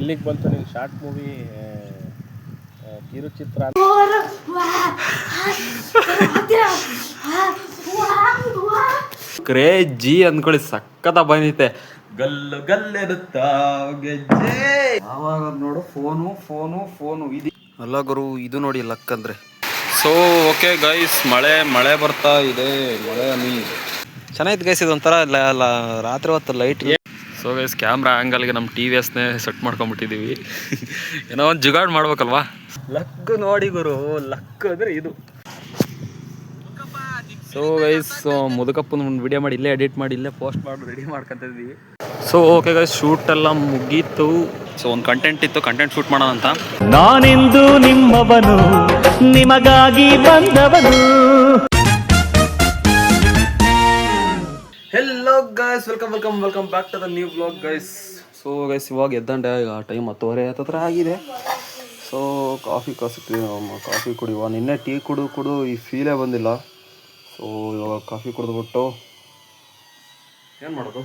ಎಲ್ಲಿಗೆ ಬಂತು ನಿನ್ನ ಶಾರ್ಟ್ ಮೂವಿ ಕಿರುಚಿತ್ರ? ಕ್ರೇಜಿ ಅಂದ್ಕೊಳ್ಳಿ, ಸಕ್ಕತ್ತ ಬಂದೈತೆ. ಗಲ್ಲು ಗಲ್ಲೆರುತ್ತಾ ಗೆಜ್ಜೆ. ಯಾವಾಗ ನೋಡು ಫೋನು ಫೋನು ಫೋನು ಇದು ಅಲ್ಲ ಗುರು. ಇದು ನೋಡಿ ಲಕ್ ಅಂದ್ರೆ. ಸೊ ಓಕೆ ಗೈಸ್, ಮಳೆ ಬರ್ತಾ ಇದೆ. ಮಳೆ ಚೆನ್ನಾಗಿತ್ತು ಗೈಸ್. ಇದೊಂಥರ ರಾತ್ರಿ ಹೊತ್ತು ಲೈಟ್. ಸೊ ಗೈಸ್, ಕ್ಯಾಮ್ರಾ ಆ್ಯಂಗಲ್ಗೆ ನಮ್ಮ ಟಿ ವಿ ಎಸ್ನೇ ಸೆಟ್ ಮಾಡ್ಕೊಂಡ್ಬಿಟ್ಟಿದ್ದೀವಿ. ಏನೋ ಒಂದು ಜುಗಾಡ್ ಮಾಡ್ಬೇಕಲ್ವಾ. ಲಕ್ ನೋಡಿ ಗುರು, ಲಕ್ ಅಂದರೆ ಇದು. ಸೊ ಗೈಸ್, ಮುದುಕಪ್ಪನ ಒಂದು ವಿಡಿಯೋ ಮಾಡಿ ಇಲ್ಲೇ ಎಡಿಟ್ ಮಾಡಿ ಇಲ್ಲೇ ಪೋಸ್ಟ್ ಮಾಡಿ ರೆಡಿ ಮಾಡ್ಕೊತಿದ್ದೀವಿ. ಸೊ ಓಕೆ ಗೈಸ್, ಶೂಟ್ ಎಲ್ಲ ಮುಗೀತು. ಸೊ ಒಂದು ಕಂಟೆಂಟ್ ಇತ್ತು, ಕಂಟೆಂಟ್ ಶೂಟ್ ಮಾಡೋಣ ಅಂತ. ನಾನೆಂದು ನಿಮ್ಮವನು, ನಿಮಗಾಗಿ ಬಂದವನು. Hello guys, welcome back to the new vlog guys. So guys, ಇವಾಗ ಎದ್ದಂಡೆ, ಈಗ ಟೈಮ್ 10:30 ಹತ್ರ ಆಗಿದೆ. ಸೊ ಕಾಫಿ ಕುಡಿಯುವ. ನಿನ್ನೆ ಟೀ ಕುಡು ಈ ಫೀಲೇ ಬಂದಿಲ್ಲ. ಸೊ ಇವಾಗ ಕಾಫಿ ಕುಡಿದ್ಬಿಟ್ಟು ಏನು ಮಾಡೋದು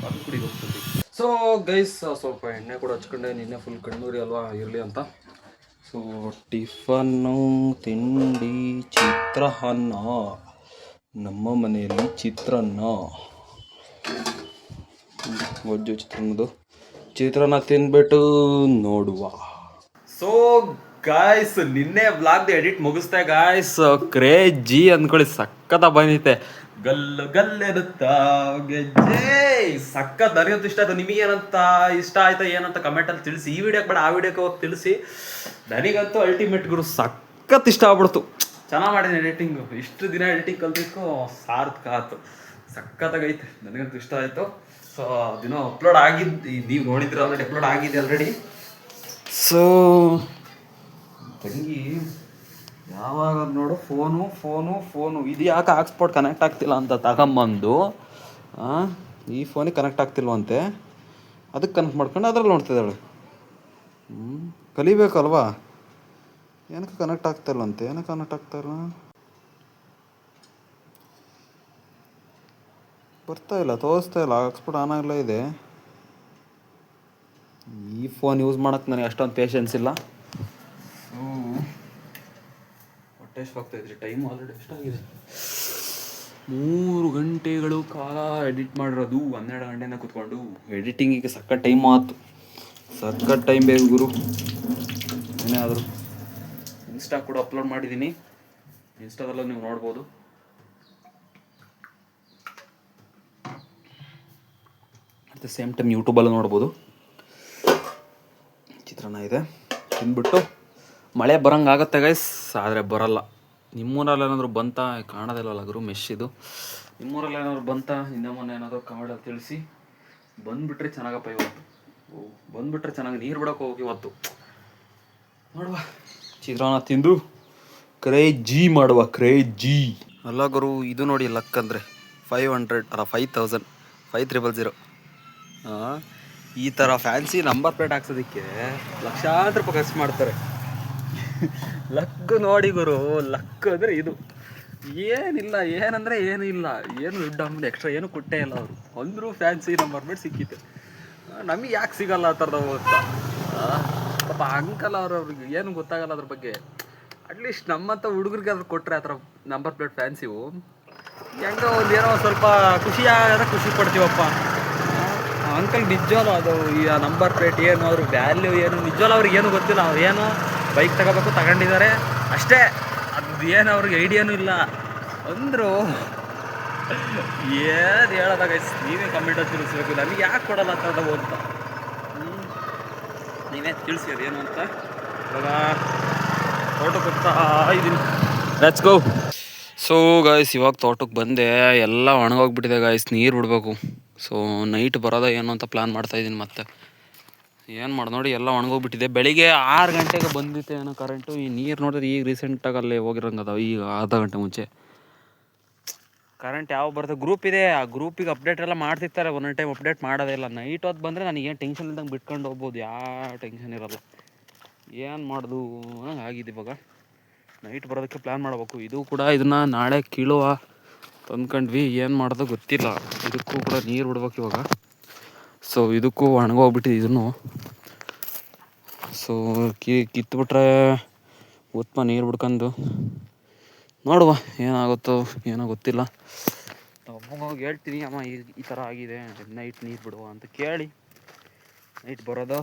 ಕಾಫಿ ಕುಡಿಗೆ ಹೋಗ್ತೀನಿ. ಸೊ ಗೈಸ್, ಸ್ವಲ್ಪ ಎಣ್ಣೆ ಕೂಡ ಹಚ್ಕೊಂಡೆ. ನಿನ್ನೆ ಫುಲ್ ಕಣ್ಣೂರಿ ಅಲ್ವಾ, ಇರಲಿ ಅಂತ. ಸೊ ಟಿಫನ್ನು ತಿಂಡಿ ಚಿತ್ರಾನ್ನ. ನಮ್ಮ ಮನೆಯಲ್ಲಿ ಚಿತ್ರಾನ್ನ, ಗೊಜ್ಜು ಚಿತ್ರಾನ್ನ ತಿಂದ್ಬಿಟ್ಟು ನೋಡುವ. ಸೊ ಗಾಯ್ಸ್, ನಿನ್ನೆ ವ್ಲಾಗ್ದು ಎಡಿಟ್ ಮುಗಿಸ್ತೆ ಗಾಯ್ಸ್. ಕ್ರೇಜಿ ಅಂದ್ಕೊಳ್ಳಿ, ಸಕ್ಕತ್ತ ಬಂದೈತೆ. ಗಲ್ಲು ಗಲ್ಲೆರುತ್ತಾ ಗೆಜ್ಜೆ. ಸಕ್ಕತ್. ನನಗಂತೂ ಇಷ್ಟ ಆಯ್ತು. ನಿಮಗೇನಂತ ಇಷ್ಟ ಆಯ್ತಾ ಏನಂತ ಕಮೆಂಟಲ್ಲಿ ತಿಳಿಸಿ. ಈ ವಿಡಿಯೋಕ್ಕೆ ಬೇಡ, ಆ ವಿಡಿಯೋಕ್ಕೆ ಹೋಗಿ ತಿಳಿಸಿ. ನನಗಂತೂ ಅಲ್ಟಿಮೇಟ್ ಗುರು, ಸಕ್ಕತ್ ಇಷ್ಟ ಆಗ್ಬಿಡ್ತು. ಚೆನ್ನಾಗಿ ಮಾಡಿದ್ದೀನಿ ಎಡಿಟಿಂಗು. ಇಷ್ಟು ದಿನ ಎಡಿಟಿಂಗ್ ಕಲ್ತಿದ್ದಕ್ಕೂ ಸಾರ್ಥಕ ಆಯ್ತು. ಸಕ್ಕತ್ತಾಗೈತೆ, ನನಗಂತೂ ಇಷ್ಟ ಆಯಿತು. ಸೊ ದಿನ ಅಪ್ಲೋಡ್ ಆಗಿದ್ದು ನೀವು ನೋಡಿದ್ರೆ ಆಲ್ರೆಡಿ, ಅಪ್ಲೋಡ್ ಆಗಿದೆ ಆಲ್ರೆಡಿ. ಸೊ ತಂಗಿ ಯಾವಾಗ ನೋಡು ಫೋನು ಇದು ಯಾಕೆ ಹಾಕ್ಸ್ಪೋರ್ಟ್ ಕನೆಕ್ಟ್ ಆಗ್ತಿಲ್ಲ ಅಂತ ತಗೊಂಬಂದು, ಈ ಫೋನಿಗೆ ಕನೆಕ್ಟ್ ಆಗ್ತಿಲ್ವಂತೆ, ಅದಕ್ಕೆ ಕನೆಕ್ಟ್ ಮಾಡ್ಕೊಂಡು ಅದ್ರಲ್ಲಿ ನೋಡ್ತಿದ್ದಾಳೆ. ಕಲಿಬೇಕಲ್ವಾ. ಏನಕ್ಕೆ ಕನೆಕ್ಟ್ ಆಗ್ತಾಯಿಲ್ಲಂತೆ, ಏನಕ್ಕೆ ಕನೆಕ್ಟ್ ಆಗ್ತಾಯಿಲ್ಲ, ಬರ್ತಾಯಿಲ್ಲ, ತೋರಿಸ್ತಾ ಇಲ್ಲ. ಹಾಕ್ಸ್ಪೋರ್ಟ್ ಆನ್ ಆಗಲ್ಲ ಇದೆ. ಈ ಫೋನ್ ಯೂಸ್ ಮಾಡೋಕ್ಕೆ ನನಗೆ ಅಷ್ಟೊಂದು ಪೇಷನ್ಸ್ ಇಲ್ಲ. ಹೊಟ್ಟೆ ಎಷ್ಟಾಗ್ತಾಯಿದ್ರಿ, ಟೈಮ್ ಆಲ್ರೆಡಿ ಎಷ್ಟಾಗಿದೆ. 3 ಗಂಟೆಗಳು ಕಾಲ ಎಡಿಟ್ ಮಾಡಿರೋದು. 12 ಗಂಟೆಯಿಂದ ಕೂತ್ಕೊಂಡು ಎಡಿಟಿಂಗಿಗೆ ಸಕ್ಕತ್ ಟೈಮ್ ಆಯ್ತು. ಸಕ್ಕತ್ ಟೈಮ್ ಬೇಕು ಗುರು. ಏನೇ ಆದರೂ ಇನ್ಸ್ಟಾ ಕೂಡ ಅಪ್ಲೋಡ್ ಮಾಡಿದ್ದೀನಿ. ಇನ್ಸ್ಟಾದಲ್ಲೂ ನೀವು ನೋಡ್ಬೋದು. ಅಟ್ ದ ಸೇಮ್ ಟೈಮ್ ಯೂಟ್ಯೂಬಲ್ಲೂ ನೋಡ್ಬೋದು. ಚಿತ್ರಾನ್ನ ಇದೆ, ತಿಂದ್ಬಿಟ್ಟು ಮಳೆ ಬರೋಂಗಾಗತ್ತೆ ಗೈಸ್, ಆದರೆ ಬರಲ್ಲ. ನಿಮ್ಮೂರಲ್ಲಿ ಏನಾದರೂ ಬಂತ, ಕಾಣೋದಿಲ್ಲಲ್ಲ ಗುರು ಮೆಶ್ ಇದು. ನಿಮ್ಮೂರಲ್ಲಿ ಏನಾದರೂ ಬಂತ, ಹಿಂದೆ ಮೊನ್ನೆ ಏನಾದರೂ ಕಮೆಂಟಲ್ಲಿ ತಿಳಿಸಿ. ಬಂದುಬಿಟ್ರೆ ಚೆನ್ನಾಗಪ್ಪ ಇವತ್ತು. ಬಂದುಬಿಟ್ರೆ ಚೆನ್ನಾಗಿ. ನೀರು ಬಿಡೋಕೆ ಹೋಗಿ ಇವತ್ತು ನೋಡುವ. ಚಿತ್ರಾನ್ನ ತಿಂದು ಕ್ರೇಜಿ ಮಾಡುವ. ಕ್ರೇಜಿ ಅಲ್ಲ ಗುರು. ಇದು ನೋಡಿ ಲಕ್ ಅಂದರೆ 500 ಅಲ್ಲ 5000 5300. ಈ ಥರ ಫ್ಯಾನ್ಸಿ ನಂಬರ್ ಪ್ಲೇಟ್ ಹಾಕ್ಸೋದಕ್ಕೆ ಲಕ್ಷಾಂತರ ರೂಪಾಯಿ ಖರ್ಚು ಮಾಡ್ತಾರೆ. ಲಕ್ ನೋಡಿ ಗುರು, ಲಕ್ ಅಂದರೆ ಇದು. ಏನಿಲ್ಲ, ಏನಂದರೆ ಏನೂ ಇಲ್ಲ, ಏನು ದುಡ್ಡು ಆಮೇಲೆ ಎಕ್ಸ್ಟ್ರಾ ಏನು ಕೊಟ್ಟೇ ಇಲ್ಲ ಅವರು. ಅಂದರೂ ಫ್ಯಾನ್ಸಿ ನಂಬರ್ ಪ್ಲೇಟ್ ಸಿಕ್ಕಿತ್ತು. ನಮಗೆ ಯಾಕೆ ಸಿಗಲ್ಲ ಆ ಥರದ ಅಂತ ಪಾಪ ಅಂಕಲ್ ಅವ್ರಿಗೆ ಏನು ಗೊತ್ತಾಗಲ್ಲ ಅದ್ರ ಬಗ್ಗೆ. ಅಟ್ಲೀಸ್ಟ್ ನಮ್ಮಂಥ ಹುಡುಗರಿಗೆ ಅದ್ರ ಕೊಟ್ಟರೆ ಆ ಥರ ನಂಬರ್ ಪ್ಲೇಟ್ ಫ್ಯಾನ್ಸಿವು ಹೆಂಗೋ ಒಂದು ಏನೋ ಸ್ವಲ್ಪ ಖುಷಿಯಾಗದ, ಖುಷಿ ಪಡ್ತೀವಪ್ಪ. ಅಂಕಲ್ ನಿಜವಲ್ಲ ಅದು ಈ ನಂಬರ್ ಪ್ಲೇಟ್ ಏನು, ಅದ್ರ ವ್ಯಾಲ್ಯೂ ಏನು, ನಿಜವಲ್ಲ ಅವ್ರಿಗೆ ಏನು ಗೊತ್ತಿಲ್ಲ. ಅವ್ರು ಏನು ಬೈಕ್ ತಗೋണ്ടിದ್ದಾರೆ ಅಷ್ಟೇ. ಅದು ಏನು ಅವ್ರಿಗೆ ಐಡಿಯಾನೂ ಇಲ್ಲ ಅಂದರು. ಏನು ಹೇಳೋದಾಗ ನೀವೇ ಕಮೆಂಟಲ್ಲಿ ತಿಳಿಸ್ಬೇಕು. ನನಗೆ ಯಾಕೆ ಕೊಡಲ್ಲ ಆ ಥರದವು ಅಂತ ನೀವೇ ತಿಳಿಸಿ ಅದೇನು ಅಂತ. ಇವಾಗ ತೋಟಕ್ಕೆ ಹೋಗ್ತಾ ಇದ್ದೀನಿ. Let's go. ಸೊ ಗಾಯ್ಸ್, ಇವಾಗ ತೋಟಕ್ಕೆ ಬಂದೆ. ಎಲ್ಲ ಒಣಗೋಗ್ಬಿಟ್ಟಿದೆ ಗಾಯ್ಸ್, ನೀರು ಬಿಡಬೇಕು. ಸೊ ನೈಟ್ ಬರೋದ ಏನು ಅಂತ ಪ್ಲ್ಯಾನ್ ಮಾಡ್ತಾಯಿದ್ದೀನಿ. ಮತ್ತೆ ಏನು ಮಾಡಿ ನೋಡಿ, ಎಲ್ಲ ಒಣಗೋಗ್ಬಿಟ್ಟಿದೆ. ಬೆಳಿಗ್ಗೆ 6 ಗಂಟೆಗೆ ಬಂದಿತ್ತು ಏನೋ ಕರೆಂಟು. ಈ ನೀರು ನೋಡಿದ್ರೆ ಈಗ ರೀಸೆಂಟಾಗಿ ಅಲ್ಲೇ ಹೋಗಿರೋಂಗದ. ಈಗ ಅರ್ಧ ಗಂಟೆ ಮುಂಚೆ ಕರೆಂಟ್ ಯಾವ ಬರುತ್ತೆ. ಗ್ರೂಪ್ ಇದೆ, ಆ ಗ್ರೂಪಿಗೆ ಅಪ್ಡೇಟ್ ಎಲ್ಲ ಮಾಡ್ತಿರ್ತಾರೆ. ಒಂದೊಂದು ಟೈಮ್ ಅಪ್ಡೇಟ್ ಮಾಡೋದೇ ಇಲ್ಲ. ನೈಟ್ ಹೊತ್ತು ಬಂದರೆ ನನಗೇನು ಟೆನ್ಷನ್ ಇಲ್ದಂಗೆ ಬಿಟ್ಕೊಂಡು ಹೋಗ್ಬೋದು, ಯಾವ ಟೆನ್ಷನ್ ಇರೋಲ್ಲ. ಏನು ಮಾಡೋದು ಆಗಿದೆ. ಇವಾಗ ನೈಟ್ ಬರೋದಕ್ಕೆ ಪ್ಲ್ಯಾನ್ ಮಾಡಬೇಕು. ಇದು ಕೂಡ ಇದನ್ನು ನಾಳೆ ಕೀಳುವ ತಂದ್ಕೊಂಡ್ವಿ. ಏನು ಮಾಡೋದು ಗೊತ್ತಿಲ್ಲ. ಇದಕ್ಕೂ ಕೂಡ ನೀರು ಬಿಡ್ಬೇಕು ಇವಾಗ. ಸೊ ಇದಕ್ಕೂ ಒಣಗೋಗ್ಬಿಟ್ಟಿದೆ ಇದನ್ನು. ಸೊ ಕಿತ್ಬಿಟ್ರೆ ಉತ್ತಮ ನೀರು ಬಿಡ್ಕೊಂಡು ನೋಡುವ ಏನಾಗುತ್ತೋ ಏನೋ ಗೊತ್ತಿಲ್ಲ. ಹೋಗಿ ಹೇಳ್ತೀನಿ ಅಮ್ಮ ಈ ಥರ ಆಗಿದೆ, ನೈಟ್ ನೀರು ಬಿಡುವ ಅಂತ ಕೇಳಿ ನೈಟ್ ಬರೋದು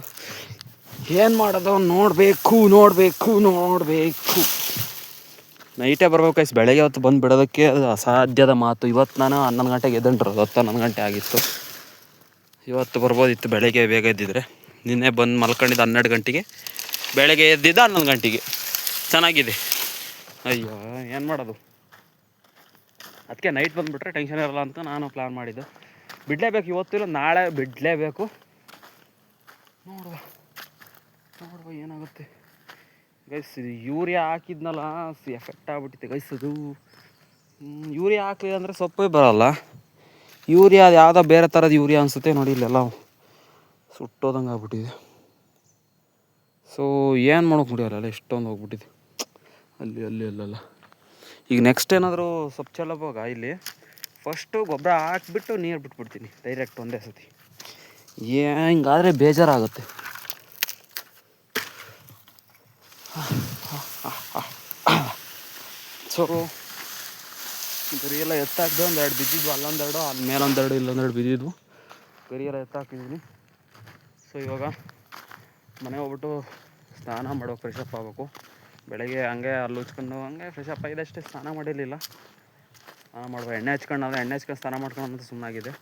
ಏನು ಮಾಡೋದು ನೋಡಬೇಕು. ನೈಟೇ ಬರ್ಬೇಕು ಗೈಸ್. ಬೆಳಗ್ಗೆ ಹೊತ್ತು ಬಂದು ಬಿಡೋದಕ್ಕೆ ಅದು ಅಸಾಧ್ಯದ ಮಾತು. ಇವತ್ತು ನಾನು 11 ಗಂಟೆಗೆ ಎದ್ದಂಡ್ರು, 11 ಗಂಟೆ ಆಗಿತ್ತು. ಇವತ್ತು ಬರ್ಬೋದಿತ್ತು ಬೆಳಗ್ಗೆ ಬೇಗ ಎದ್ದಿದ್ರೆ. ನಿನ್ನೆ ಬಂದು ಮಲ್ಕೊಂಡಿದ್ದು 12 ಗಂಟೆಗೆ, ಬೆಳಗ್ಗೆ ಎದ್ದಿದ್ದು 11 ಗಂಟೆಗೆ. ಚೆನ್ನಾಗಿದೆ. ಅಯ್ಯೋ ಏನು ಮಾಡೋದು, ಅದಕ್ಕೆ ನೈಟ್ ಬಂದುಬಿಟ್ರೆ ಟೆನ್ಷನ್ ಇರಲ್ಲ ಅಂತ ನಾನು ಪ್ಲ್ಯಾನ್ ಮಾಡಿದ್ದು. ಬಿಡಲೇಬೇಕು, ಇವತ್ತಿಲ್ಲ ನಾಳೆ ಬಿಡಲೇಬೇಕು. ನೋಡುವ ಏನಾಗುತ್ತೆ ಗೈಸ್. ಯೂರಿಯಾ ಹಾಕಿದ್ನಲ್ಲ, ಎಫೆಕ್ಟ್ ಆಗ್ಬಿಟ್ಟಿದೆ ಗೈಸ್. ಅದು ಯೂರಿಯಾ ಹಾಕಲಿ ಅಂದರೆ ಸೊಪ್ಪೇ ಬರೋಲ್ಲ. ಯೂರಿಯಾ ಅದು ಯಾವುದೋ ಬೇರೆ ಥರದ ಯೂರಿಯಾ ಅನಿಸುತ್ತೆ ನೋಡಿ. ಇಲ್ಲೆಲ್ಲ ಸುಟ್ಟೋದಂಗೆ ಆಗ್ಬಿಟ್ಟಿದೆ. ಸೊ ಏನು ಮಾಡೋಕೆ முடியಲ್ಲ, ಎಷ್ಟೊಂದು ಹೋಗ್ಬಿಟ್ಟಿದೆ ಅಲ್ಲೆಲ್ಲ. ಈಗ ನೆಕ್ಸ್ಟ್ ಏನಾದರೂ ಸೊಪ್ಪು ಚೆಲ್ಲೋವಾಗ ಇಲ್ಲಿ ಫಸ್ಟು ಗೊಬ್ಬರ ಹಾಕ್ಬಿಟ್ಟು ನೀರು ಬಿಟ್ಬಿಡ್ತೀನಿ ಡೈರೆಕ್ಟ್ ಒಂದೇ ಸತಿ. ಹಿಂಗಾದರೆ ಬೇಜಾರಾಗುತ್ತೆ. ಸೊ ಗರಿಯೆಲ್ಲ ಎತ್ತಾಕ್ದು, 1-2 ಬಿದ್ದಿದ್ವು, ಅಲ್ಲೊಂದೆರಡು, ಅಲ್ಲಿ ಮೇಲೊಂದೆರಡು, ಇಲ್ಲೊಂದೆರಡು ಬಿದ್ದಿದ್ವು. ಗರಿಯೆಲ್ಲ ಎತ್ತಾಕಿದ್ದೀನಿ. ಸೊ ಇವಾಗ ಮನೆ ಹೋಗ್ಬಿಟ್ಟು ಸ್ನಾನ ಮಾಡೋ ಫ್ರೆಶಪ್ ಆಗಬೇಕು. ಬೆಳಗ್ಗೆ ಹಂಗೆ ಅಲ್ಲಿ ಉಚ್ಕೊಂಡು ಹಂಗೆ ಫ್ರೆಶಪ್ ಆಗಿದಷ್ಟೇ, ಸ್ನಾನ ಮಾಡಿರಲಿಲ್ಲ. ಸ್ನಾನ ಮಾಡುವ, ಎಣ್ಣೆ ಹಚ್ಕೊಂಡು ಸ್ನಾನ ಮಾಡ್ಕೊಂಡು ಅಂತ ಸುಮ್ಮನಾಗಿದೆ.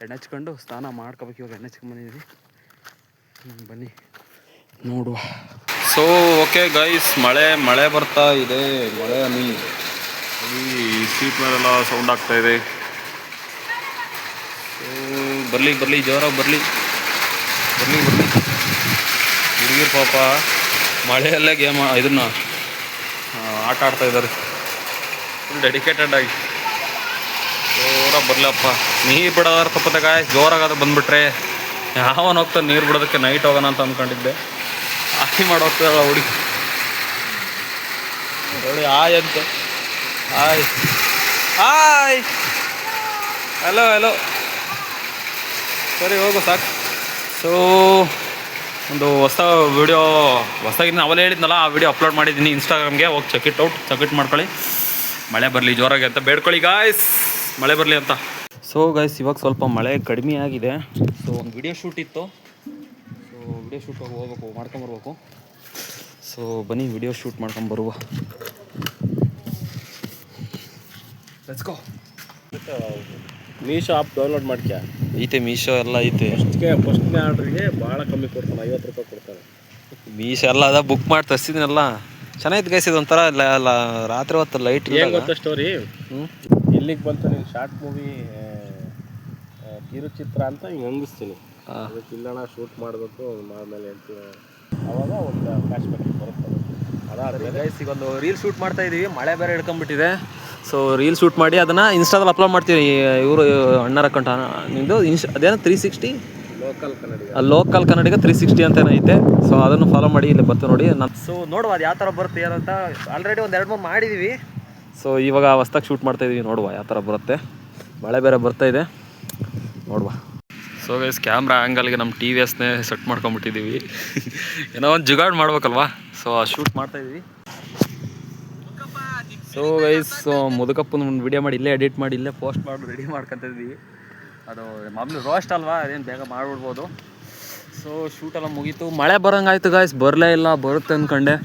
ಎಣ್ಣೆ ಹಚ್ಕೊಂಡು ಸ್ನಾನ ಮಾಡ್ಕೋಬೇಕು. ಇವಾಗ ಎಣ್ಣೆ ಹಚ್ಕೊಂಡು ಬಂದಿದ್ದೀವಿ. ಬನ್ನಿ ನೋಡುವ. ಸೊ ಓಕೆ ಗೈಸ್, ಮಳೆ ಬರ್ತಾ ಇದೆ. ಮಳೆ ನೀರು ಈ ಸೀಟ್ ಮೇಲೆಲ್ಲ ಸೌಂಡ್ ಆಗ್ತಾ ಇದೆ. ಸೊ ಬರಲಿ ಜೋರಾಗಿ ಬರಲಿ. ಹುಡುಗಿರು ಪಾಪ ಮಳೆಯಲ್ಲೇ ಇದನ್ನು ಆಟ ಆಡ್ತಾ ಇದ್ದಾರೆ ಫುಲ್ ಡೆಡಿಕೇಟೆಡ್ ಆಗಿ. ಜೋರಾಗಿ ಬರಲಪ್ಪ. ನೀರು ಬಿಡೋದಾದ್ರೆ ತಪ್ಪತ್ತೆ ಗಾಯ್ಸ್, ಜೋರಾಗಾದ್ರೆ ಬಂದುಬಿಟ್ರೆ ಯಾವನು ಹೋಗ್ತಾನೆ ನೀರು ಬಿಡೋದಕ್ಕೆ. ನೈಟ್ ಹೋಗೋಣ ಅಂತ ಅಂದ್ಕೊಂಡಿದ್ದೆ, ಆಕಿ ಮಾಡೋಗ್ತದಲ್ಲ ಹುಡುಗಿ ನೋಡಿ. ಅಂತ ಹಾಯ್ ಹಲೋ ಸರಿ ಹೋಗು ಸಾಕು. ಸೊ ಒಂದು ಹೊಸದಾಗಿ ಅವಲೇ ಹೇಳಿದ್ನಲ್ಲ, ಆ ವಿಡಿಯೋ ಅಪ್ಲೋಡ್ ಮಾಡಿದ್ದೀನಿ ಇನ್ಸ್ಟಾಗ್ರಾಮ್ಗೆ. ಹೋಗಿ ಚೆಕ್ ಇಟ್ ಮಾಡ್ಕೊಳ್ಳಿ. ಮಳೆ ಬರಲಿ ಜೋರಾಗಿ ಅಂತ ಬೇಡ್ಕೊಳ್ಳಿ ಗಾಯ್ಸ್, ಮಳೆ ಬರಲಿ ಅಂತ. ಸೊ ಗೈಸ್, ಇವಾಗ ಸ್ವಲ್ಪ ಮಳೆ ಕಡಿಮೆ ಆಗಿದೆ. ಸೊ ಒಂದು ವಿಡಿಯೋ ಶೂಟ್ ಇತ್ತು. ಸೊ ವಿಡಿಯೋ ಶೂಟ್ ಮಾಡ್ಕೊಂಬರ್ಬೇಕು. ಸೊ ಬನ್ನಿ ವಿಡಿಯೋ ಶೂಟ್ ಮಾಡ್ಕೊಂಬರುವ. Let's go. Meesho app download ಮಾಡ್ಕ್ಯಾ? ಐತೆ, ಮೀಶೋ ಎಲ್ಲ ಐತೆ. ಫಸ್ಟ್ನೇ ಆರ್ಡ್ರಿಗೆ ಭಾಳ ಕಮ್ಮಿ ಕೊಡ್ತಾನೆ, 50 ರೂಪಾಯಿ ಕೊಡ್ತಾನೆ. ಮೀಶೋ ಎಲ್ಲ ಅದ ಬುಕ್ ಮಾಡಿ ತರಿಸಿದ್ದೀನಲ್ಲ, ಚೆನ್ನಾಗಿತ್ತು ಗೈಸ್. ಇದು ಒಂಥರ ರಾತ್ರಿ ಹೊತ್ತು ಲೈಟ್ ಏನು ಗೊತ್ತಾ ಸ್ಟೋರಿ? ಇಲ್ಲಿಗೆ ಬಂತು ನೀನು ಶಾರ್ಟ್ ಮೂವಿ ಕಿರುಚಿತ್ರ ಅಂತ ಹಿಂಗೆ ಹಂಗಿಸ್ತೀನಿ. ಅದಕ್ಕೆ ಇಲ್ಲಣ್ಣ ಶೂಟ್ ಮಾಡಬೇಕು, ಆಮೇಲೆ ಹೇಳ್ತೀವಿ, ಅವಾಗ ಒಂದು ಫ್ಲ್ಯಾಶ್ ಬ್ಯಾಕ್ ಬರುತ್ತೆ. ಅದಾದ್ರೆ ಗೈಸ್ ಈಗ ಒಂದು ರೀಲ್ ಶೂಟ್ ಮಾಡ್ತಾ ಇದ್ದೀವಿ. ಮಳೆ ಬೇರೆ ಹಿಡ್ಕೊಂಡ್ಬಿಟ್ಟಿದೆ. ಸೊ ರೀಲ್ ಶೂಟ್ ಮಾಡಿ ಅದನ್ನು ಇನ್ಸ್ಟಾದಲ್ಲಿ ಅಪ್ಲೋಡ್ ಮಾಡ್ತೀವಿ. ಇವರು ಅಣ್ಣರ ಅಕೌಂಟ್ ನಿಮ್ಮದು ಅದೇನೋ 360 ಲೋಕಲ್ ಕನ್ನಡಿಗ 360 ಅಂತ ಐತೆ. ಸೊ ಅದನ್ನು ಫಾಲೋ ಮಾಡಿ, ಇಲ್ಲಿ ಬರ್ತು ನೋಡಿ. ಸೊ ನೋಡುವ ಅದು ಯಾವ ಥರ ಬರುತ್ತೆ ಏನಂತ. ಆಲ್ರೆಡಿ ಒಂದು 2-3 ಮಾಡಿದ್ದೀವಿ. ಸೊ ಇವಾಗ ಹೊಸ್ದಾಗಿ ಶೂಟ್ ಮಾಡ್ತಾಯಿದ್ದೀವಿ. ನೋಡುವ ಯಾವ ಥರ ಬರುತ್ತೆ. ಮಳೆ ಬೇರೆ ಬರ್ತಾಯಿದೆ, ನೋಡುವ. ಸೊ ಗೈಸ್, ಕ್ಯಾಮ್ರಾ ಆ್ಯಂಗಲ್ಗೆ ನಮ್ಮ TVSನೇ ಸೆಟ್ ಮಾಡ್ಕೊಂಬಿಟ್ಟಿದ್ದೀವಿ. ಏನೋ ಒಂದು ಜುಗಾಡ್ ಮಾಡ್ಬೇಕಲ್ವಾ. ಸೊ ಶೂಟ್ ಮಾಡ್ತಾಯಿದ್ದೀವಿ. ಸೊ ಗೈಸ್, ಮುದುಕಪ್ಪನ ಒಂದು ವಿಡಿಯೋ ಮಾಡಿ ಇಲ್ಲೇ ಎಡಿಟ್ ಮಾಡಿ ಇಲ್ಲೇ ಪೋಸ್ಟ್ ಮಾಡಿ ರೆಡಿ ಮಾಡ್ಕೊತಿದ್ದೀವಿ. ಅದು ಮಾಮೂಲಿ ರೋಸ್ಟ್ ಅಲ್ವಾ, ಅದೇನು ಬೇಗ ಮಾಡಿಬಿಡ್ಬೋದು. ಸೊ ಶೂಟೆಲ್ಲ ಮುಗೀತು. ಮಳೆ ಬರೋಂಗಾಯ್ತು ಗಾಯ್ಸ್, ಬರಲೇ ಇಲ್ಲ. ಬರುತ್ತೆ ಅಂದ್ಕೊಂಡೆ,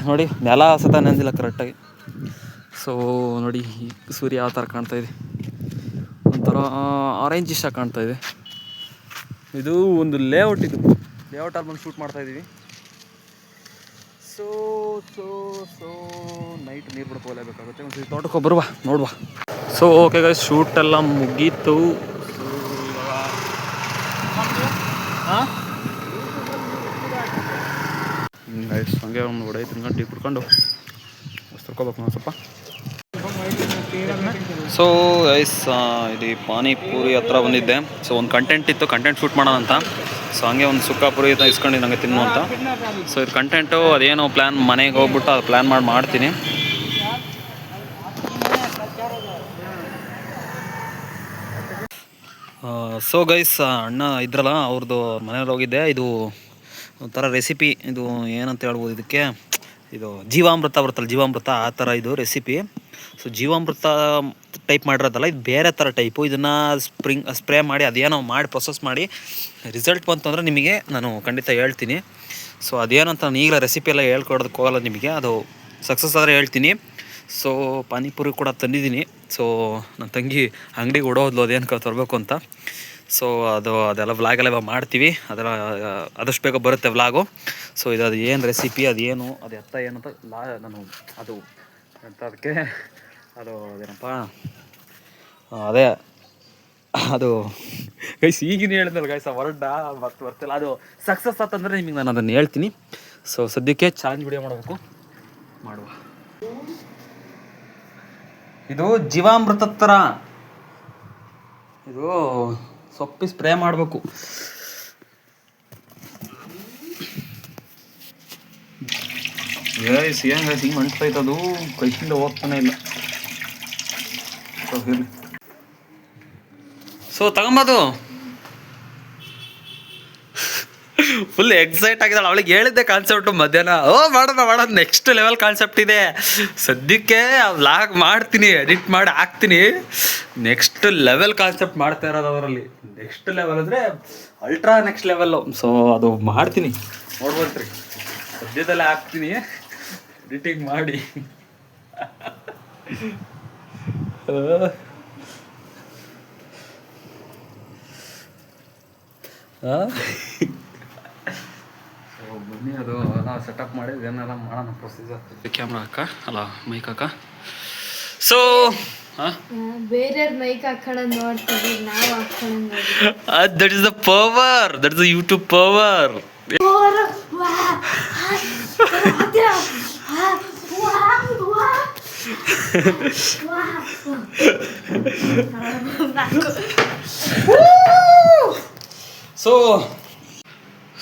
ನೋಡಿ ನೆಲ ಸತ ನೆಂದಿಲ್ಲ ಕರೆಕ್ಟಾಗಿ. ಸೊ ನೋಡಿ ಸೂರ್ಯ ಯಾವ ಥರ ಕಾಣ್ತಾಯಿದೆ, ಒಂಥರ ಆರೆಂಜ್ ಇಷ್ಟ ಕಾಣ್ತಾಯಿದೆ. ಇದು ಒಂದು ಲೇಔಟಲ್ಲಿ ಬಂದು ಶೂಟ್ ಮಾಡ್ತಾಯಿದ್ದೀವಿ. ಸೊ ನೈಟ್ ನೀರು ಬಿಡಕ್ಕೆ ಹೋಗಲೇಬೇಕಾಗುತ್ತೆ. ಒಂದು ತೋಟಕ್ಕೆ ಬರುವ ನೋಡುವ. ಸೊ ಓಕೆ ಗೈಸ್, ಶೂಟೆಲ್ಲ ಮುಗೀತು. ಗೈಸ್ ಹಂಗೆ ಒಂದು ಹೊಡೆ ತಿನ್ಕೊಂಡು ಟೀ ಕುಡ್ಕೊಂಡು ತರ್ಕೋಬೇಕು ನಾವು ಸ್ವಲ್ಪ. ಸೊ ಗೈಸ್, ಇದು ಪಾನಿಪುರಿ ಹತ್ರ ಬಂದಿದ್ದೆ. ಸೊ ಒಂದು ಕಂಟೆಂಟ್ ಇತ್ತು, ಕಂಟೆಂಟ್ ಶೂಟ್ ಮಾಡೋಣ ಅಂತ. ಸೊ ಹಂಗೆ ಒಂದು ಸುಕ್ಕಾಪುರಿ ಇಸ್ಕೊಂಡು ನನಗೆ ತಿನ್ನು ಅಂತ. ಸೊ ಇದು ಕಂಟೆಂಟು, ಅದೇನೋ ಪ್ಲ್ಯಾನ್, ಮನೆಗೆ ಹೋಗ್ಬಿಟ್ಟು ಅದು ಪ್ಲ್ಯಾನ್ ಮಾಡ್ತೀನಿ. ಸೊ ಗೈಸ್, ಅಣ್ಣ ಇದ್ರಲ್ಲ ಅವ್ರದ್ದು ಮನೇಲಿ ಹೋಗಿದ್ದೆ. ಇದು ಒಂಥರ ರೆಸಿಪಿ, ಇದು ಏನಂತ ಹೇಳ್ಬೋದು ಇದಕ್ಕೆ, ಇದು ಜೀವಾಮೃತ ಬರುತ್ತಲ್ಲ, ಜೀವಾಮೃತ ಆ ಥರ ಇದು ರೆಸಿಪಿ. ಸೊ ಜೀವಾಮೃತ ಟೈಪ್ ಮಾಡಿರೋದಲ್ಲ, ಇದು ಬೇರೆ ಥರ ಟೈಪು. ಇದನ್ನು ಸ್ಪ್ರೇ ಮಾಡಿ ಅದೇನೋ ಮಾಡಿ ಪ್ರೊಸೆಸ್ ಮಾಡಿ ರಿಸಲ್ಟ್ ಬಂತು ಅಂದರೆ ನಿಮಗೆ ನಾನು ಖಂಡಿತ ಹೇಳ್ತೀನಿ. ಸೊ ಅದೇನಂತ ನಾನು ಈಗಲೇ ರೆಸಿಪಿ ಎಲ್ಲ ಹೇಳ್ಕೊಡೋದಕ್ಕೆ ಹೋಗಲ್ಲ ನಿಮಗೆ, ಅದು ಸಕ್ಸಸ್ ಆದರೆ ಹೇಳ್ತೀನಿ. ಸೊ ಪಾನಿಪುರಿ ಕೂಡ ತಂದಿದ್ದೀನಿ. ಸೊ ನನ್ನ ತಂಗಿ ಅಂಗಡಿಗೆ ಓಡೋದ್ಲು ಅದೇನಕ್ಕೆ ತರಬೇಕು ಅಂತ. ಸೊ ಅದೆಲ್ಲ ವ್ಲಾಗೆಲ್ಲ ಮಾಡ್ತೀವಿ, ಅದೆಲ್ಲ ಆದಷ್ಟು ಬೇಗ ಬರುತ್ತೆ ವ್ಲಾಗು. ಸೊ ಅದು ಏನು ರೆಸಿಪಿ, ಅದೇನು ಅದು ಎತ್ತ ಏನು ಅಂತ ನಾನು ಅದು ಅಂತ ಅದಕ್ಕೆ ಅದು ಅದೇನಪ್ಪ ಅದೇ ಅದು ಗೈಸ್ ಈಗಿನ ಹೇಳಿದ್ನಲ್ಲ ಗೈಸ್, ವರ್ಡ ಮತ್ತೆ ಬರ್ತಿಲ್ಲ. ಅದು ಸಕ್ಸಸ್ ಆತಂದರೆ ನಿಮಗೆ ನಾನು ಅದನ್ನು ಹೇಳ್ತೀನಿ. ಸೊ ಸದ್ಯಕ್ಕೆ ಚಾಲೆಂಜ್ ವಿಡಿಯೋ ಮಾಡುವ. ಇದು ಜೀವಾಮೃತ ಥರ ಇದು ಸೊಪ್ಪಿ ಸ್ಪ್ರೇ ಮಾಡಬೇಕು. ಗೈಸ್ ಏನು ಗೈಸ್ ಹಿಂಗೆ ಅಂಟ್ತೈತೆ, ಅದು ಕೈಯಿಂದ ಹೋಗ್ತಾನೆ ಇಲ್ಲ. ಸೊ ತಗೊಂಬದು ಫುಲ್ ಎಕ್ಸೈಟ್ ಆಗಿದ್ದಾಳೆ. ಅವಳಿಗೆ ಹೇಳಿದ್ದೆ ಕಾನ್ಸೆಪ್ಟು ಮಧ್ಯಾಹ್ನ, ಮಾಡೋಣ ನೆಕ್ಸ್ಟ್ ಲೆವೆಲ್ ಕಾನ್ಸೆಪ್ಟ್ ಇದೆ. ಸದ್ಯಕ್ಕೆ ವ್ಲಾಗ್ ಮಾಡ್ತೀನಿ, ಎಡಿಟ್ ಮಾಡಿ ಹಾಕ್ತೀನಿ. ನೆಕ್ಸ್ಟ್ ಲೆವೆಲ್ ಕಾನ್ಸೆಪ್ಟ್ ಮಾಡ್ತಾ ಇರೋದು ಅದರಲ್ಲಿ. ನೆಕ್ಸ್ಟ್ ಲೆವೆಲ್ ಅಂದರೆ ಅಲ್ಟ್ರಾ ನೆಕ್ಸ್ಟ್ ಲೆವೆಲ್ಲು. ಸೊ ಅದು ಮಾಡ್ತೀನಿ, ನೋಡ್ಬೋದ್ರಿ. ಸದ್ಯದಲ್ಲೇ ಹಾಕ್ತೀನಿ ಎಡಿಟಿಂಗ್ ಮಾಡಿ. ಬನ್ನಿ, ಅದು ಎಲ್ಲ ಸೆಟಪ್ ಮಾಡಿ ಏನೆಲ್ಲ ಮಾಡೋಣ ಪ್ರೊಸೀಜರ್. ಕ್ಯಾಮ್ರಾ ಹಾಕ ಅಲ್ಲ ಮೈಕ್ ಹಾಕ. ಸೊ ಬೇರೆ ಮೈಕ್ ಹಾಕೊಳ್ಳೋದು ನೋಡ್ತೀವಿ, ನಾವು ಹಾಕೊಳ್ಳೋದು. That is the power, that is the YouTube power.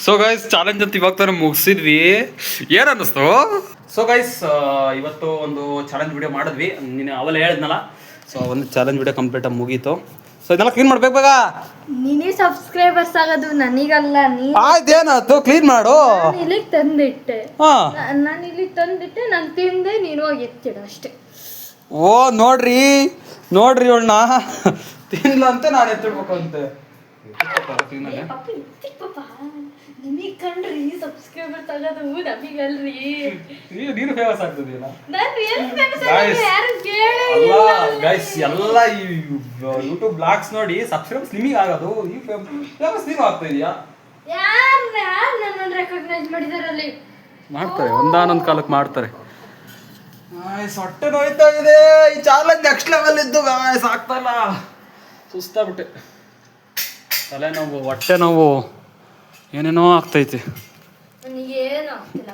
So guys, challenge ಅಂತ ಇವಾಗ ತಾನೇ ಮುಗಿಸಿದ್ವಿ. ಏನು ಅನ್ನಿಸ್ತು? ಸೊ ಗೈಸ್, ಇವತ್ತು ಒಂದು ಚಾಲೆಂಜ್ ವಿಡಿಯೋ ಮಾಡಿದ್ವಿ. ನೀನು ಅವೆಲ್ಲ ಹೇಳಿದ್ನಲ್ಲ, ಸೊ ಒಂದು ಚಾಲೆಂಜ್ ವಿಡಿಯೋ ಕಂಪ್ಲೀಟಾಗಿ ಮುಗೀತು. ಸೊ ಇದೆಲ್ಲ ಕ್ಲೀನ್ ಮಾಡ್ಬೇಕು ಬೇಗ. ನೀನೇ ಸಬ್ಸ್ಕ್ರೈಬರ್ಸ್ ಆಗೋದು ನನಗಲ್ಲ. ಆಯ್ತೇನಾಯ್ತು, ಕ್ಲೀನ್ ಮಾಡು. ಇಲ್ಲಿಗೆ ತಂದಿಟ್ಟೆ, ಹಾಂ ನಾನು ಇಲ್ಲಿಗೆ ತಂದಿಟ್ಟೆ, ನಾನು ತಿಂದೆ, ನೀನು ಹೋಗಿ ಎತ್ತಿಡ ಅಷ್ಟೇ. ಓ ನೋಡ್ರಿ ಅವಳನ್ನ ತಿನ್ಲ ಅಂತ ನಾನು ಎತ್ತಿಡ್ಬೇಕು ಅಂತೆ. ನಿಮಗೆ ಕಂಡ್ರಿ ಸಬ್ಸ್ಕ್ರೈಬರ್ ತಗೋದು, ನಮಗಲ್ರಿ. ನೀನು ಫೇಮಸ್ ಆಗ್ತದಿಲ್ಲ ಗೈಸ್. ಎಲ್ಲ ಈ ಯೂಟ್ಯೂಬ್ ಬ್ಲಾಗ್ಸ್ ನೋಡಿ ಸಬ್ಸ್ಕ್ರೈಬರ್ಸ್ ನಿಮಗೆ ಆಗೋದು, ಈ ಫೇಮಸ್ ನೀನು ಆಗ್ತಾ ಇದೆಯಾ? ಯಾರು ನನ್ನನ್ನು ರೆಕಗ್ನೈಸ್ ಮಾಡಿದಾರಲ್ಲಿ ಮಾಡ್ತಾರೆ, ಒಂದಾನೊಂದು ಕಾಲಕ್ಕೆ ಮಾಡ್ತಾರೆ. ಹೊಟ್ಟೆ ನೋಯ್ತಾ ಇದೆ. ಈ ಚಾಲೆಂಜ್ ನೆಕ್ಸ್ಟ್ ಲೆವೆಲ್ ಇದ್ದು ಗಾಯ್ಸ್, ಆಗ್ತಾ ಇಲ್ಲ. ಸುಸ್ತಾಗ್ಬಿಟ್ಟೆ, ತಲೆನೋವು, ಹೊಟ್ಟೆ ನೋವು, ಏನೇನೋ ಆಗ್ತೈತಿ ನನಗೇನು ಆಗ್ತಿಲ್ಲ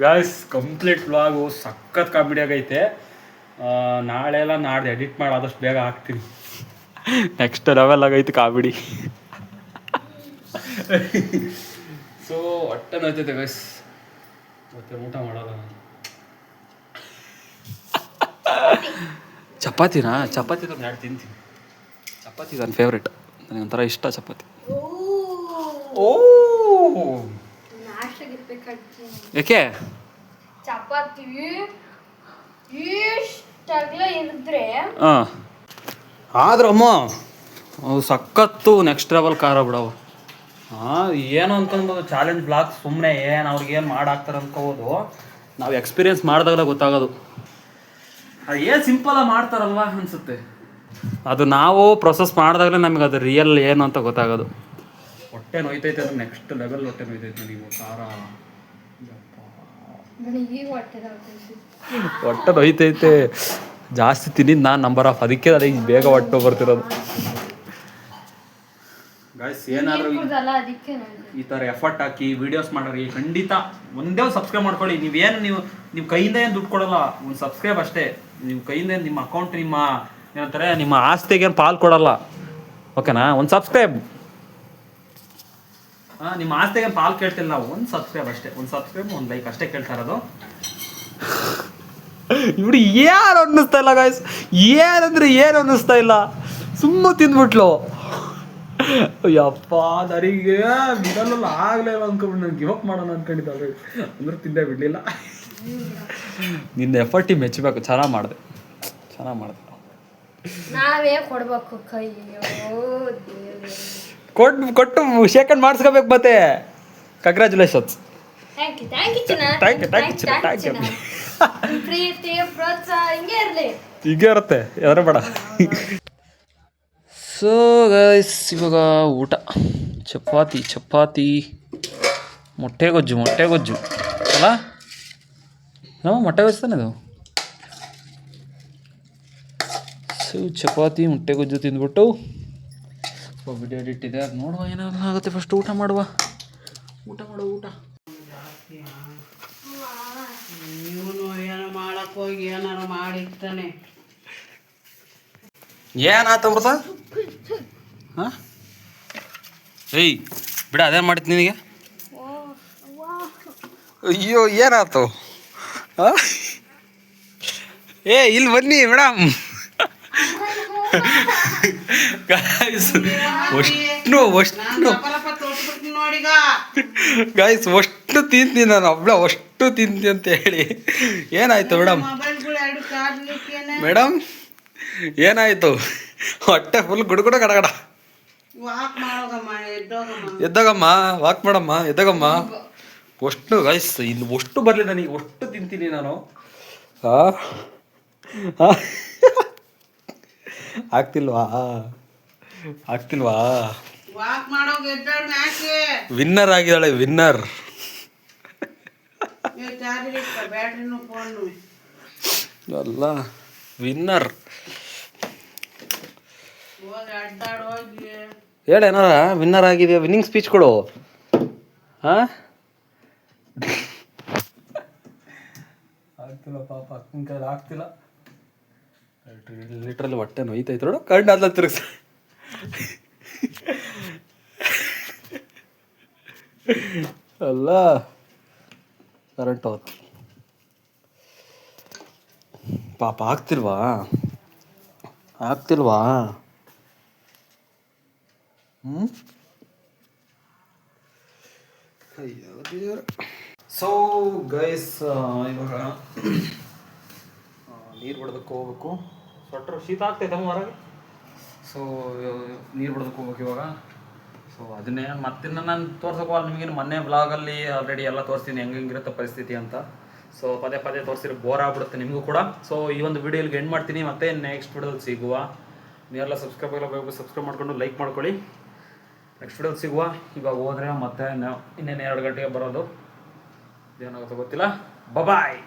ಗಾಯ್ಸ್. ಕಂಪ್ಲೀಟ್ ವ್ಲಾಗು ಸಖತ್ ಕಾಮಿಡಿ ಆಗೈತೆ. ನಾಳೆ ಎಲ್ಲ ನಾಡ್ದು ಎಡಿಟ್ ಮಾಡಿ ಆದಷ್ಟು ಬೇಗ ಹಾಕ್ತೀನಿ. ನೆಕ್ಸ್ಟ್ ಲೆವೆಲ್ ಆಗೈತೆ ಕಾಮಿಡಿ. ಸೊ ಹೊಟ್ಟೆ ನೋಯ್ತೈತೆ ಗೈಸ್, ಮತ್ತೆ ಊಟ ಮಾಡಲ್ಲ ನಾನು. ಚಪಾತಿ ತಂದು ಎರಡು ತಿಂತೀನಿ. ಚಪಾತಿ ನನ್ನ ಫೇವ್ರೇಟ್, ನನಗೆ ಒಂಥರ ಇಷ್ಟ ಚಪಾತಿ. ಓ ಯಾಕೆ ಚಪಾತಿ ಇಷ್ಟಾಗ್ಲ ಇರಿದ್ರೆ ಆದ್ರಮ್ಮ ಅವು ಸಖತ್ತು ನೆಕ್ಸ್ಟ್ ಲೆವೆಲ್ ಖಾರ ಬಿಡವು. ಏನು ಅನ್ಕೊಂಬೋದು ಚಾಲೆಂಜ್ ಬ್ಲಾಗ್ ಸುಮ್ಮನೆ ಏನು ಅವ್ರಿಗೇನು ಮಾಡಾಕ್ತಾರೆ ಅನ್ಕೋಬೋದು. ನಾವು ಎಕ್ಸ್ಪೀರಿಯೆನ್ಸ್ ಮಾಡಿದಾಗಲೇ ಗೊತ್ತಾಗೋದು. ಅದು ಏನು ಸಿಂಪಲಾಗಿ ಮಾಡ್ತಾರಲ್ವ ಅನಿಸುತ್ತೆ. ಅದು ನಾವು ಪ್ರೊಸೆಸ್ ಮಾಡಿದಾಗಲೇ ನಮಗೆ ಅದು ರಿಯಲ್ ಏನು ಅಂತ ಗೊತ್ತಾಗೋದು. ಹೊಟ್ಟೆ ನೋಯ್ತೈತೆ, ಅದು ನೆಕ್ಸ್ಟ್ ಲೆವೆಲ್ ಹೊಟ್ಟೆ ನೋಯ್ತೈತೆ ನನಗೆ. ಖಾರ ಹೊಟ್ಟೆ ನೋಯ್ತೈತೆ, ಜಾಸ್ತಿ ತಿನ್ನಿದ್ದು ನಾನು ನಂಬರ್ ಆಫ್, ಅದಕ್ಕೆ ನನಗೆ ಬೇಗ ಹೊಟ್ಟೆ ಬರ್ತಿರೋದು. ಗಾಯ್ಸ್, ಏನಾದರೂ ಈ ಥರ ಎಫರ್ಟ್ ಹಾಕಿ ವೀಡಿಯೋಸ್ ಮಾಡೋರಿ ಖಂಡಿತ ಒಂದೇ ಒಂದು ಸಬ್ಸ್ಕ್ರೈಬ್ ಮಾಡ್ಕೊಳ್ಳಿ. ನೀವು ಕೈಯಿಂದ ಏನು ದುಡ್ಡು ಕೊಡೋಲ್ಲ, ಒಂದು ಸಬ್ಸ್ಕ್ರೈಬ್ ಅಷ್ಟೇ. ನೀವು ಕೈಯಿಂದ ನಿಮ್ಮ ಅಕೌಂಟ್, ನಿಮ್ಮ ಏನಂತಾರೆ, ನಿಮ್ಮ ಆಸ್ತಿಗೇನು ಪಾಲು ಕೊಡಲ್ಲ, ಓಕೆನಾ? ಒಂದು ಸಬ್ಸ್ಕ್ರೈಬ್, ನಿಮ್ಮ ಆಸ್ತಿಗೇನು ಪಾಲು ಕೇಳ್ತಿಲ್ಲ ನಾವು, ಒಂದು ಸಬ್ಸ್ಕ್ರೈಬ್ ಅಷ್ಟೇ. ಒಂದು ಸಬ್ಸ್ಕ್ರೈಬ್, ಒಂದು ಲೈಕ್ ಅಷ್ಟೇ ಕೇಳ್ತಾ ಇರೋದು. ಇವ್ರು ಏನು ಅನ್ನಿಸ್ತಾ ಇಲ್ಲ ಗಾಯ್ಸ್, ಏನಂದ್ರೆ ಏನು ಅನ್ನಿಸ್ತಾ ಇಲ್ಲ. ಸುಮ್ಮ ತಿಂದ್ಬಿಟ್ಲು. ಯಪ್ಪ ನನಗೆ ಬಿಡಲ್ಲ ಆಗಲೇ ಇಲ್ಲ ಅನ್ಕೊಂಡ್ಬಿಟ್ಟು ನಾನು ಗಿವ್ ಅಪ್ ಮಾಡೋಣ ಅನ್ಕೊಂಡಿದ್ದೆ ಆಲ್ರೆಡಿ. ಅಂದ್ರೆ ತಿಂದೇ ಬಿಡಲಿಲ್ಲ. ನಿನ್ನ ಎಫರ್ಟಿಗೆ ಮೆಚ್ಚಬೇಕು. ಚೆನ್ನಾಗಿ ಮಾಡಿದೆ. ನಾವೇ ಕೊಡ್ಬೇಕು ಕೈಯೋ ಕೊಟ್ಟು ಶೇಕಂಡ್ ಮಾಡಿಸ್ಕೋಬೇಕು ಮತ್ತೆ. ಕಂಗ್ರ್ಯಾಚುಲೇಷನ್ಸ್. ಥ್ಯಾಂಕ್ ಯು ಚಿನ್ನ. Thank you. ಪ್ರೀತಿ ಪ್ರೋತ್ಸಾಹ ಹಿಂಗೆ ಇರಲಿ. ಹೀಗೆ ಇರುತ್ತೆ ಯಾರು ಬೇಡ. ಸೊ ಗೈಸ್ ಇವಾಗ ಊಟ ಚಪಾತಿ ಮೊಟ್ಟೆ ಗೊಜ್ಜು ಅಲ್ಲ ಮೊಟ್ಟೆ ಗೊಜ್ಜು ತಾನೆ ಅದು. ಸೊ ಚಪಾತಿ ಮೊಟ್ಟೆ ಗೊಜ್ಜು ತಿಂದ್ಬಿಟ್ಟು ವಿಡಿಯೋ ಎಡಿಟ್ ಇದೆ ಅದು ನೋಡುವ ಏನಾದ್ರು ಆಗುತ್ತೆ. ಫಸ್ಟ್ ಊಟ ಮಾಡುವ. ಏನಾತ ಅಮೃತ? ಹಾಂ ಏಯ್ ಬಿಡ ಅದೇನು ಮಾಡಿತ್ತು ನಿನಗೆ? ಅಯ್ಯೋ ಏನಾಯ್ತು? ಹಾಂ ಇಲ್ಲಿ ಬನ್ನಿ ಮೇಡಮ್. ಅಷ್ಟು ತಿಂತೀನಿ ನಾನು ಒಬ್ಳೆ ಅಷ್ಟು ತಿಂತೀನಿ ಅಂತ ಹೇಳಿ. ಏನಾಯ್ತು ಮೇಡಮ್ ಏನಾಯ್ತು? ಹೊಟ್ಟೆ ಫುಲ್ ಗುಡುಗುಡ ಗಡಗಡ. ಎದ್ದೋಗಮ್ಮ ವಾಕ್ ಮಾಡಮ್ಮ ಎದ್ದೋಗಮ್ಮ. ಅಷ್ಟು ಗೈಸ್ ಇನ್ನು ಅಷ್ಟು ಬರಲಿ ನನಗೆ. ಅಷ್ಟು ತಿಂತೀನಿ ನಾನು. ಆಗ್ತಿಲ್ವಾ? ವಿನ್ನರ್ ಆಗಿದ್ದಾಳೆ. ವಿನ್ನರ್ ಅಲ್ಲ ವಿನ್ನರ್. ಹೇಳೇನಾರ ವಿನ್ನರ್ ಆಗಿದೆಯಾ? ವಿನ್ನಿಂಗ್ ಸ್ಪೀಚ್ ಕೊಡು. ಆಗ್ತಿಲ್ಲ ಪಾಪ ಅಕ್ಕನ ಕೈಲಿ ಆಗ್ತಿಲ್ಲ. ಲಿಟ್ರಲ್ಲಿ ಹೊಟ್ಟೆ ನೋಯ್ತೈತೆ ನೋಡು. ಕಣ್ಣು ಅದ್ಲ ತಿರುಗಿಸ. ಅಲ್ಲ ಕರೆಂಟ್ ಹೋಯ್ತು ಪಾಪ. ಆಗ್ತಿಲ್ವಾ? ಅಯ್ಯೋ ದೇವ್ರ. ಸೊ ಗೈಸ್ ಇವಾಗ ನೀರು ಬಿಡೋದಕ್ಕೆ ಹೋಗ್ಬೇಕು. ಸ್ವೆಟ್ರ್ ಶೀತ ಆಗ್ತೈತಮ್ಮ ಹೊರಗೆ. ಸೊ ನೀರು ಬಿಡೋದಕ್ಕೆ ಹೋಗ್ಬೇಕು ಇವಾಗ. ಸೊ ಅದನ್ನೇ ಮತ್ತೆ ನಾನು ತೋರ್ಸೋಕಲ್ಲ ನಿಮಗೇನು. ಮೊನ್ನೆ ಬ್ಲಾಗಲ್ಲಿ ಆಲ್ರೆಡಿ ಎಲ್ಲ ತೋರಿಸ್ತೀನಿ ಹೆಂಗಿರುತ್ತೆ ಪರಿಸ್ಥಿತಿ ಅಂತ. ಸೊ ಪದೇ ತೋರಿಸಿದ್ರೆ ಬೋರ್ ಆಗ್ಬಿಡುತ್ತೆ ನಿಮಗೂ ಕೂಡ. ಸೊ ಈ ಒಂದು ವಿಡಿಯೋಗೆ ಎಂಡ್ ಮಾಡ್ತೀನಿ. ಮತ್ತೆ ನೆಕ್ಸ್ಟ್ ವಿಡಿಯೋದಲ್ಲಿ ಸಿಗುವ. ನೀವೆಲ್ಲ ಸಬ್ಸ್ಕ್ರೈಬ್ ಮಾಡ್ಕೊಂಡು ಲೈಕ್ ಮಾಡ್ಕೊಳ್ಳಿ. ನೆಕ್ಸ್ಟ್ ವಿಡಿಯೋದಲ್ಲಿ ಸಿಗುವ. ಇವಾಗ ಹೋದರೆ ಮತ್ತೆ ಇನ್ನೇನು 2 ಗಂಟೆಗೆ ಬರೋದು. ಏನಾಗುತ್ತೋ ಗೊತ್ತಿಲ್ಲ. ಬಾಯ್.